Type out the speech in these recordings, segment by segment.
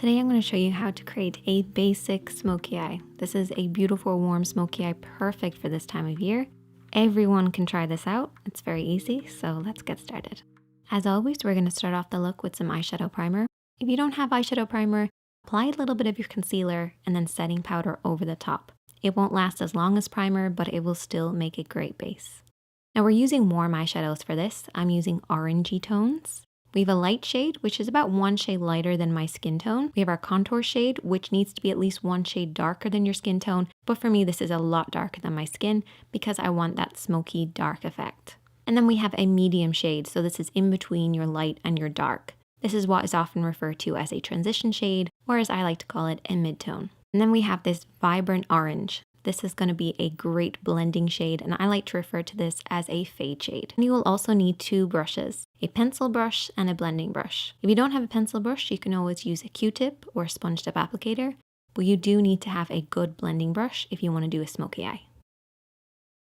Today I'm going to show you how to create a basic smoky eye. This is a beautiful warm smoky eye, perfect for this time of year. Everyone can try this out. It's very easy, so let's get started. As always, we're going to start off the look with some eyeshadow primer. If you don't have eyeshadow primer, apply a little bit of your concealer and then setting powder over the top. It won't last as long as primer, but it will still make a great base. Now we're using warm eyeshadows for this. I'm using orangey tones. We have a light shade, which is about one shade lighter than my skin tone. We have our contour shade, which needs to be at least one shade darker than your skin tone. But for me, this is a lot darker than my skin because I want that smoky dark effect. And then we have a medium shade. So this is in between your light and your dark. This is what is often referred to as a transition shade, or as I like to call it, a mid-tone. And then we have this vibrant orange. This is going to be a great blending shade, and I like to refer to this as a fade shade. And you will also need two brushes, a pencil brush and a blending brush. If you don't have a pencil brush, you can always use a Q-tip or a sponge tip applicator, but you do need to have a good blending brush if you want to do a smoky eye.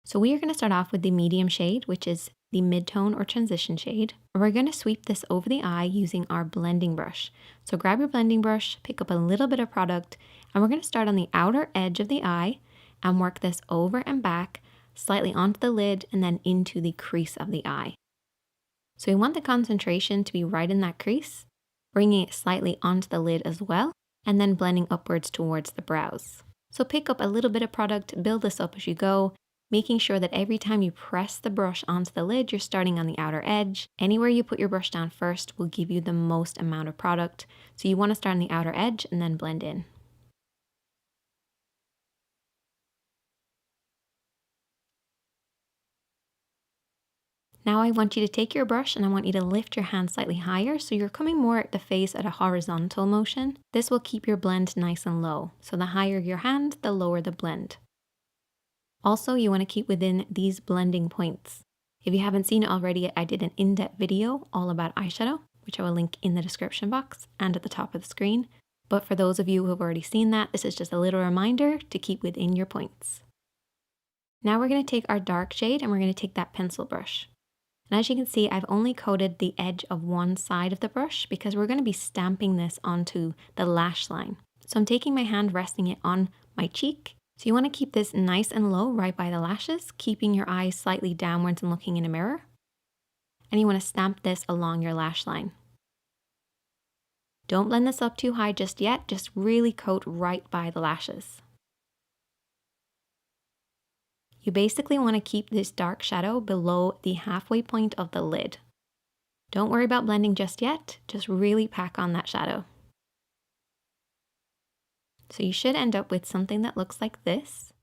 So we are going to start off with the medium shade, which is the mid-tone or transition shade. We're going to sweep this over the eye using our blending brush. So grab your blending brush, pick up a little bit of product, and we're going to start on the outer edge of the eye and work this over and back, slightly onto the lid and then into the crease of the eye. So we want the concentration to be right in that crease, bringing it slightly onto the lid as well, and then blending upwards towards the brows. So pick up a little bit of product, build this up as you go, making sure that every time you press the brush onto the lid, you're starting on the outer edge. Anywhere you put your brush down first will give you the most amount of product. So you want to start on the outer edge and then blend in. Now I want you to take your brush and I want you to lift your hand slightly higher so you're coming more at the face at a horizontal motion. This will keep your blend nice and low. So the higher your hand, the lower the blend. Also, you want to keep within these blending points. If you haven't seen it already, I did an in-depth video all about eyeshadow, which I will link in the description box and at the top of the screen. But for those of you who have already seen that, this is just a little reminder to keep within your points. Now we're going to take our dark shade and we're going to take that pencil brush. And as you can see, I've only coated the edge of one side of the brush because we're going to be stamping this onto the lash line. So I'm taking my hand, resting it on my cheek. So you want to keep this nice and low right by the lashes, keeping your eyes slightly downwards and looking in a mirror. And you want to stamp this along your lash line. Don't blend this up too high just yet, just really coat right by the lashes. You basically want to keep this dark shadow below the halfway point of the lid. Don't worry about blending just yet, just really pack on that shadow. So you should end up with something that looks like this.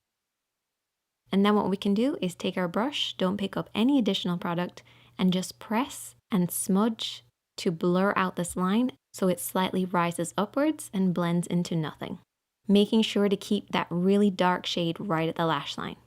And then what we can do is take our brush, don't pick up any additional product, and just press and smudge to blur out this line so it slightly rises upwards and blends into nothing. Making sure to keep that really dark shade right at the lash line.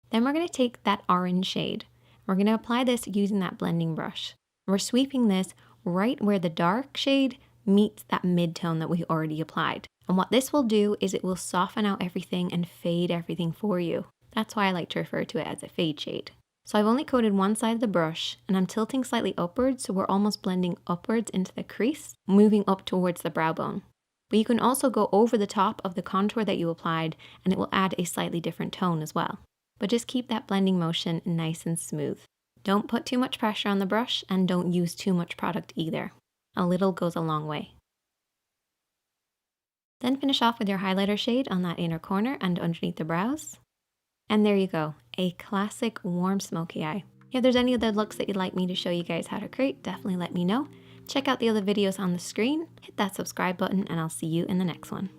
Then we're going to take that orange shade. We're going to apply this using that blending brush. We're sweeping this right where the dark shade meets that mid-tone that we already applied. And what this will do is it will soften out everything and fade everything for you. That's why I like to refer to it as a fade shade. So I've only coated one side of the brush and I'm tilting slightly upwards so we're almost blending upwards into the crease, moving up towards the brow bone. But you can also go over the top of the contour that you applied and it will add a slightly different tone as well. But just keep that blending motion nice and smooth. Don't put too much pressure on the brush and don't use too much product either. A little goes a long way. Then finish off with your highlighter shade on that inner corner and underneath the brows. And there you go, a classic warm smoky eye. If there's any other looks that you'd like me to show you guys how to create, definitely let me know. Check out the other videos on the screen, hit that subscribe button, and I'll see you in the next one.